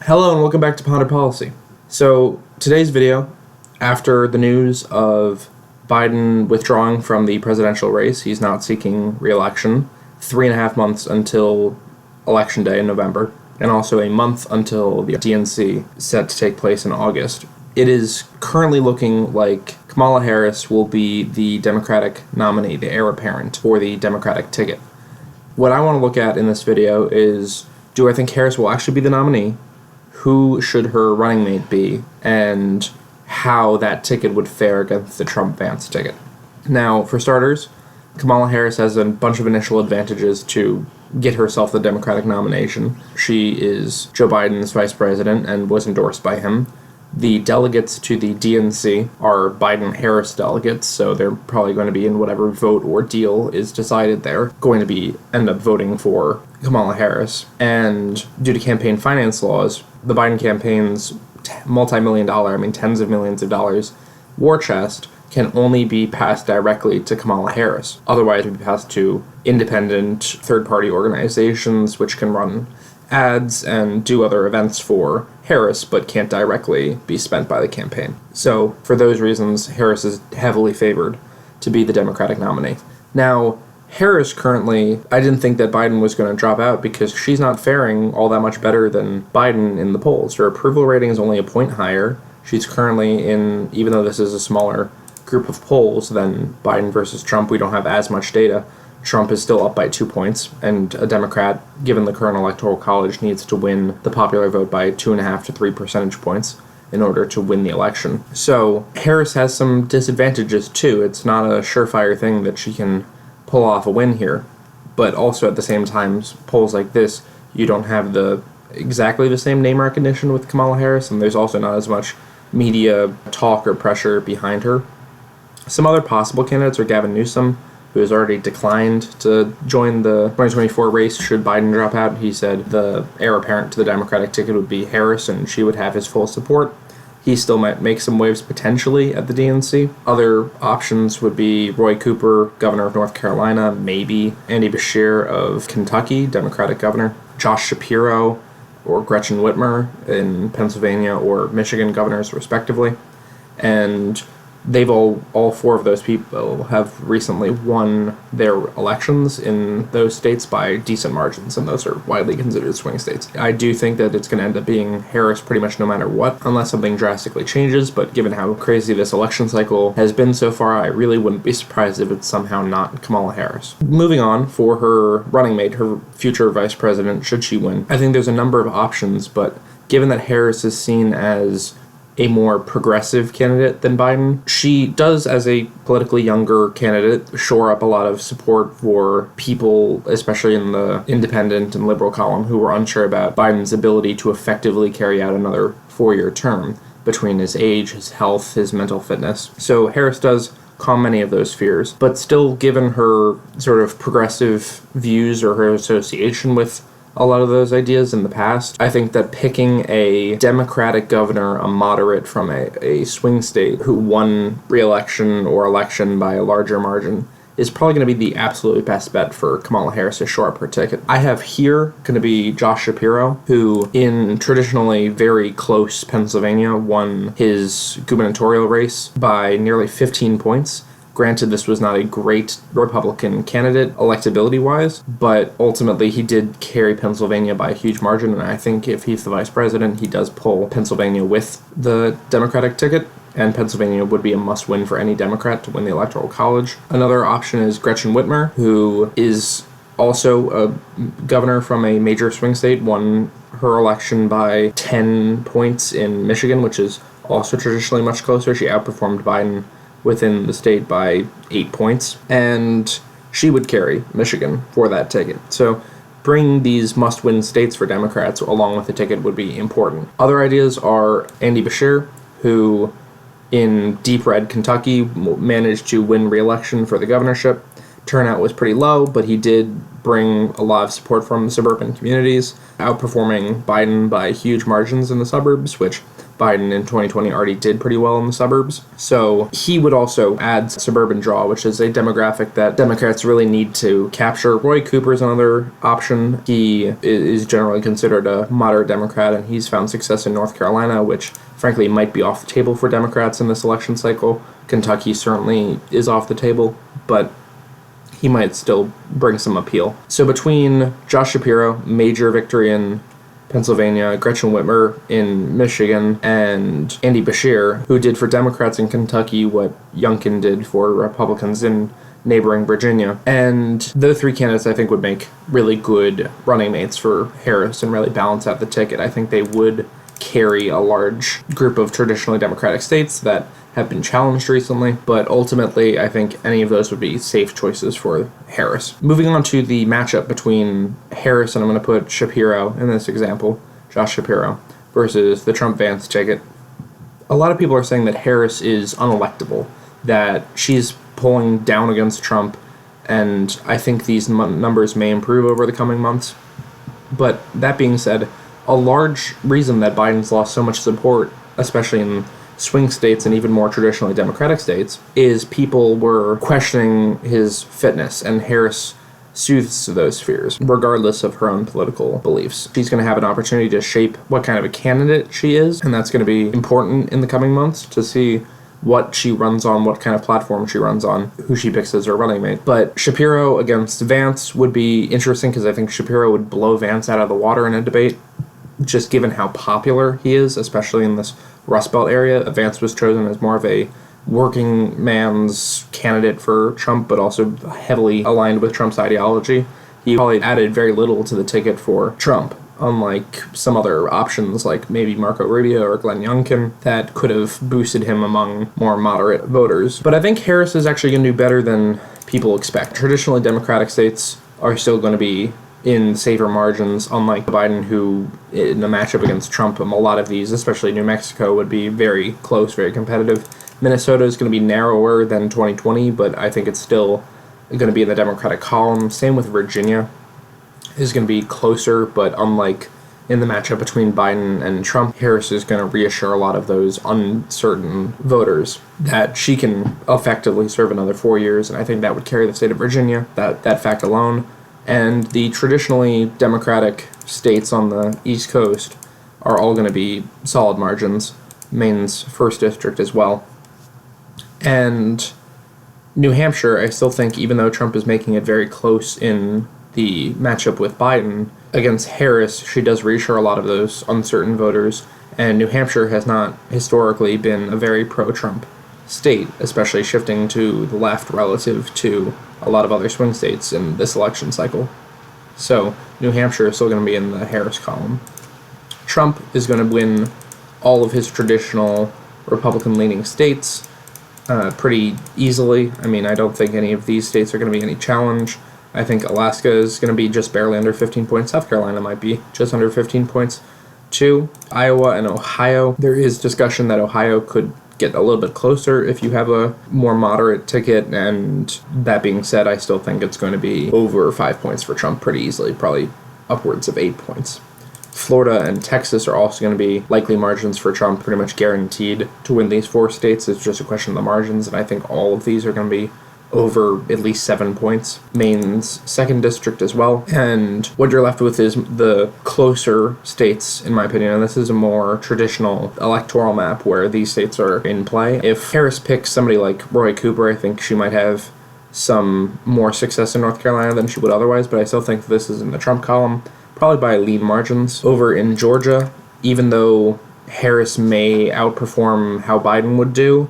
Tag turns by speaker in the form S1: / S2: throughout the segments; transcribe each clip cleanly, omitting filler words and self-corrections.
S1: Hello and welcome back to Ponder Policy. So today's video, after the news of Biden withdrawing from the presidential race, he's not seeking re-election, 3.5 months until Election Day in November, and also a month until the DNC set to take place in August. It is currently looking like Kamala Harris will be the Democratic nominee, the heir apparent, for the Democratic ticket. What I want to look at in this video is, do I think Harris will actually be the nominee? Who should her running mate be, and how that ticket would fare against the Trump-Vance ticket. Now, for starters, Kamala Harris has a bunch of initial advantages to get herself the Democratic nomination. She is Joe Biden's vice president and was endorsed by him. The delegates to the DNC are Biden-Harris delegates, so they're probably going to be in whatever vote or deal is decided there, going to end up voting for Kamala Harris. And due to campaign finance laws, the Biden campaign's multi-million-dollar, tens of millions of dollars war chest can only be passed directly to Kamala Harris. Otherwise, it would be passed to independent third-party organizations which can run ads and do other events for Harris, but can't directly be spent by the campaign. So, for those reasons, Harris is heavily favored to be the Democratic nominee. Now, Harris currently, I didn't think that Biden was going to drop out because she's not faring all that much better than Biden in the polls. Her approval rating is only a point higher. She's currently in, even though this is a smaller group of polls than Biden versus Trump, we don't have as much data. Trump is still up by 2 points, and a Democrat, given the current Electoral College, needs to win the popular vote by 2.5 to 3 percentage points in order to win the election. So Harris has some disadvantages too. It's not a surefire thing that she can pull off a win here, but also at the same time, polls like this, you don't have exactly the same name recognition with Kamala Harris, and there's also not as much media talk or pressure behind her. Some other possible candidates are Gavin Newsom, who has already declined to join the 2024 race should Biden drop out. He said the heir apparent to the Democratic ticket would be Harris, and she would have his full support. He still might make some waves potentially at the DNC. Other options would be Roy Cooper, governor of North Carolina, maybe Andy Beshear of Kentucky, Democratic governor, Josh Shapiro or Gretchen Whitmer in Pennsylvania or Michigan governors, respectively. And they've all four of those people have recently won their elections in those states by decent margins, and those are widely considered swing states. I do think that it's going to end up being Harris pretty much no matter what, unless something drastically changes, but given how crazy this election cycle has been so far, I really wouldn't be surprised if it's somehow not Kamala Harris. Moving on, for her running mate, her future vice president, should she win, I think there's a number of options, but given that Harris is seen as a more progressive candidate than Biden, she does, as a politically younger candidate, shore up a lot of support for people, especially in the independent and liberal column, who were unsure about Biden's ability to effectively carry out another 4-year term between his age, his health, his mental fitness. So Harris does calm many of those fears, but still, given her sort of progressive views or her association with a lot of those ideas in the past, I think that picking a Democratic governor, a moderate from a swing state who won re-election or election by a larger margin, is probably going to be the absolutely best bet for Kamala Harris to shore up her ticket. I have here going to be Josh Shapiro, who in traditionally very close Pennsylvania won his gubernatorial race by nearly 15 points. Granted, this was not a great Republican candidate, electability-wise, but ultimately he did carry Pennsylvania by a huge margin, and I think if he's the vice president, he does pull Pennsylvania with the Democratic ticket, and Pennsylvania would be a must-win for any Democrat to win the Electoral College. Another option is Gretchen Whitmer, who is also a governor from a major swing state, won her election by 10 points in Michigan, which is also traditionally much closer. She outperformed Biden within the state by 8 points, and she would carry Michigan for that ticket. So bringing these must-win states for Democrats along with the ticket would be important. Other ideas are Andy Beshear, who in deep red Kentucky managed to win re-election for the governorship. Turnout was pretty low, but he did bring a lot of support from suburban communities, outperforming Biden by huge margins in the suburbs, which Biden in 2020 already did pretty well in the suburbs. So he would also add suburban draw, which is a demographic that Democrats really need to capture. Roy Cooper is another option. He is generally considered a moderate Democrat, and he's found success in North Carolina, which frankly might be off the table for Democrats in this election cycle. Kentucky certainly is off the table, but he might still bring some appeal. So between Josh Shapiro, major victory in Pennsylvania, Gretchen Whitmer in Michigan, and Andy Beshear, who did for Democrats in Kentucky what Youngkin did for Republicans in neighboring Virginia. And those three candidates I think would make really good running mates for Harris and really balance out the ticket. I think they would carry a large group of traditionally Democratic states that have been challenged recently, but ultimately I think any of those would be safe choices for Harris. Moving on to the matchup between Harris, and I'm going to put Shapiro in this example, Josh Shapiro, versus the Trump-Vance ticket. A lot of people are saying that Harris is unelectable, that she's pulling down against Trump, and I think these numbers may improve over the coming months. But that being said, a large reason that Biden's lost so much support, especially in swing states and even more traditionally Democratic states, is people were questioning his fitness, and Harris soothes those fears, regardless of her own political beliefs. She's going to have an opportunity to shape what kind of a candidate she is, and that's going to be important in the coming months to see what she runs on, what kind of platform she runs on, who she picks as her running mate. But Shapiro against Vance would be interesting because I think Shapiro would blow Vance out of the water in a debate, just given how popular he is, especially in this Rust Belt area. Vance was chosen as more of a working man's candidate for Trump, but also heavily aligned with Trump's ideology. He probably added very little to the ticket for Trump, unlike some other options like maybe Marco Rubio or Glenn Youngkin that could have boosted him among more moderate voters. But I think Harris is actually going to do better than people expect. Traditionally, Democratic states are still going to be in safer margins, unlike Biden, who in the matchup against Trump, a lot of these, especially New Mexico, would be very close, very competitive. Minnesota is going to be narrower than 2020, but I think it's still going to be in the Democratic column. Same with Virginia, is going to be closer, but unlike in the matchup between Biden and Trump, Harris is going to reassure a lot of those uncertain voters that she can effectively serve another 4 years, and I think that would carry the state of Virginia, that fact alone. And the traditionally Democratic states on the East Coast are all going to be solid margins. Maine's 1st district as well. And New Hampshire, I still think, even though Trump is making it very close in the matchup with Biden, against Harris, she does reassure a lot of those uncertain voters. And New Hampshire has not historically been a very pro-Trump state, especially shifting to the left relative to a lot of other swing states in this election cycle. So New Hampshire is still going to be in the Harris column. Trump is going to win all of his traditional Republican-leaning states pretty easily. I mean, I don't think any of these states are going to be any challenge. I think Alaska is going to be just barely under 15 points. South Carolina might be just under 15 points too. Iowa and Ohio, there is discussion that Ohio could get a little bit closer if you have a more moderate ticket, and that being said, I still think it's going to be over 5 points for Trump pretty easily, probably upwards of 8 points. Florida and Texas are also going to be likely margins for Trump, pretty much guaranteed to win these 4 states. It's just a question of the margins, and I think all of these are going to be over at least 7 points. Maine's 2nd district as well. And what you're left with is the closer states, in my opinion, and this is a more traditional electoral map where these states are in play. If Harris picks somebody like Roy Cooper, I think she might have some more success in North Carolina than she would otherwise, but I still think this is in the Trump column, probably by lean margins. Over in Georgia, even though Harris may outperform how Biden would do,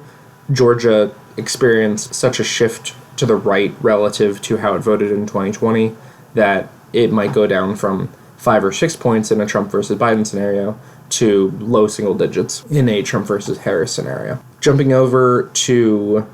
S1: Georgia experienced such a shift to the right relative to how it voted in 2020 that it might go down from 5 or 6 points in a Trump versus Biden scenario to low single digits in a Trump versus Harris scenario. Jumping over to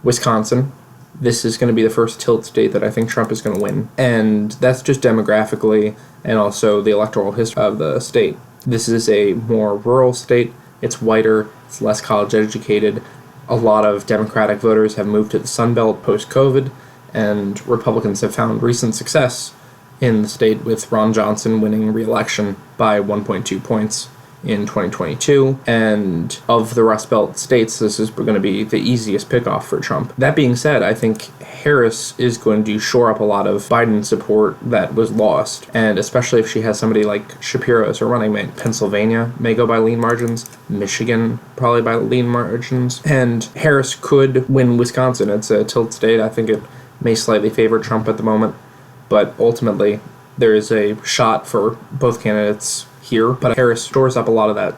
S1: Wisconsin, this is going to be the first tilt state that I think Trump is going to win, and that's just demographically and also the electoral history of the state. This is a more rural state. It's whiter, it's less college educated. A lot of Democratic voters have moved to the Sun Belt post-COVID, and Republicans have found recent success in the state with Ron Johnson winning re-election by 1.2 points in 2022, and of the Rust Belt states, this is going to be the easiest pickoff for Trump. That being said, I think Harris is going to shore up a lot of Biden support that was lost, and especially if she has somebody like Shapiro as her running mate. Pennsylvania may go by lean margins, Michigan probably by lean margins, and Harris could win Wisconsin. It's a tilt state. I think it may slightly favor Trump at the moment, but ultimately there is a shot for both candidates here, but Harris stores up a lot of that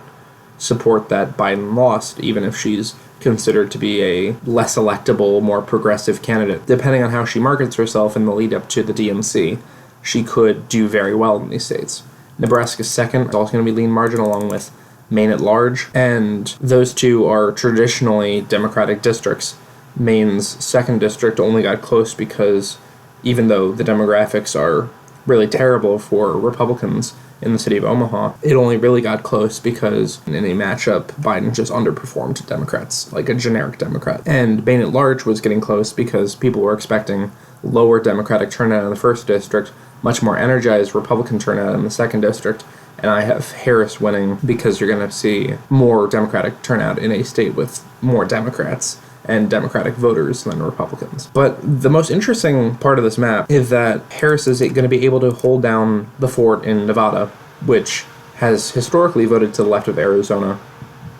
S1: support that Biden lost, even if she's considered to be a less electable, more progressive candidate. Depending on how she markets herself in the lead up to the DNC, she could do very well in these states. Nebraska's second is also going to be lean margin, along with Maine at large, and those two are traditionally Democratic districts. Maine's second district only got close because even though the demographics are really terrible for Republicans in the city of Omaha, it only really got close because in a matchup, Biden just underperformed Democrats, like a generic Democrat. And Maine at large was getting close because people were expecting lower Democratic turnout in the first district, much more energized Republican turnout in the second district, and I have Harris winning because you're going to see more Democratic turnout in a state with more Democrats and Democratic voters than Republicans. But the most interesting part of this map is that Harris is going to be able to hold down the fort in Nevada, which has historically voted to the left of Arizona,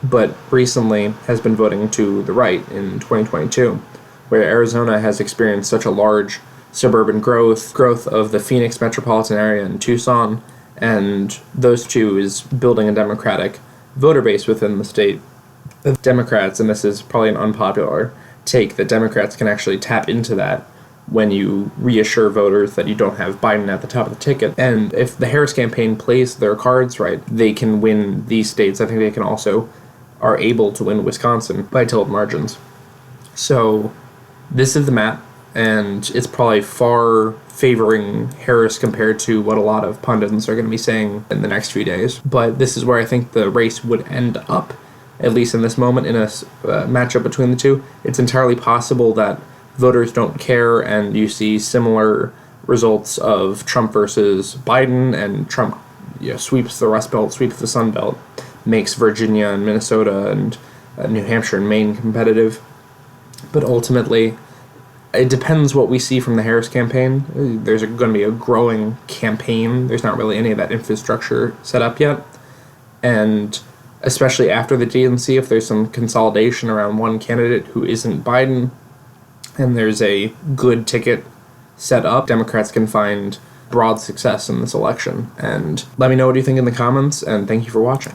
S1: but recently has been voting to the right in 2022, where Arizona has experienced such a large suburban growth of the Phoenix metropolitan area and Tucson, and those two is building a Democratic voter base within the state. The Democrats, and this is probably an unpopular take, that Democrats can actually tap into that when you reassure voters that you don't have Biden at the top of the ticket. And if the Harris campaign plays their cards right, they can win these states. I think they can also are able to win Wisconsin by tilt margins. So this is the map, and it's probably far favoring Harris compared to what a lot of pundits are going to be saying in the next few days. But this is where I think the race would end up, at least in this moment, in a matchup between the two. It's entirely possible that voters don't care and you see similar results of Trump versus Biden, and Trump sweeps the Rust Belt, sweeps the Sun Belt, makes Virginia and Minnesota and New Hampshire and Maine competitive. But ultimately, it depends what we see from the Harris campaign. There's going to be a growing campaign. There's not really any of that infrastructure set up yet. And especially after the DNC, if there's some consolidation around one candidate who isn't Biden, and there's a good ticket set up, Democrats can find broad success in this election. And let me know what you think in the comments, and thank you for watching.